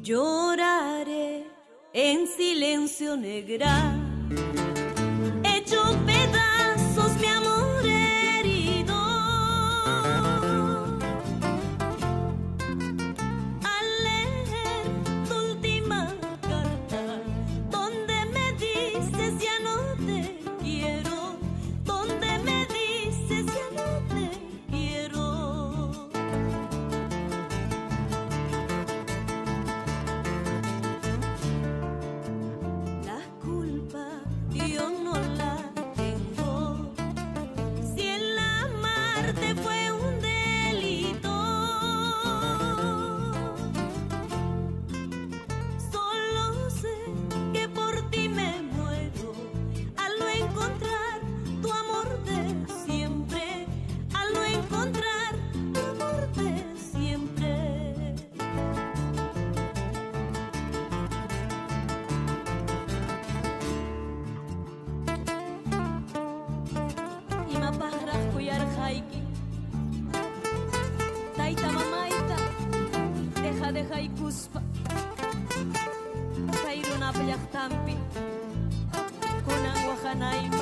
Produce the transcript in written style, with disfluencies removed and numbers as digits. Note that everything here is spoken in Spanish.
Lloraré en silencio negra, hecho pedazos mi amor herido. Al leer tu última carta, donde me dices ya no te quiero, donde me dices ya no te quiero. Yo no la tengo. Si el amarte fue un delito, solo sé que por ti me muero al no encontrar tu amor de siempre, al no encontrar tu amor de siempre. Mapajraq kuyarqayki tayta mamayta dejaykuspa kay runapa llaqtanpi kunan waqanaymi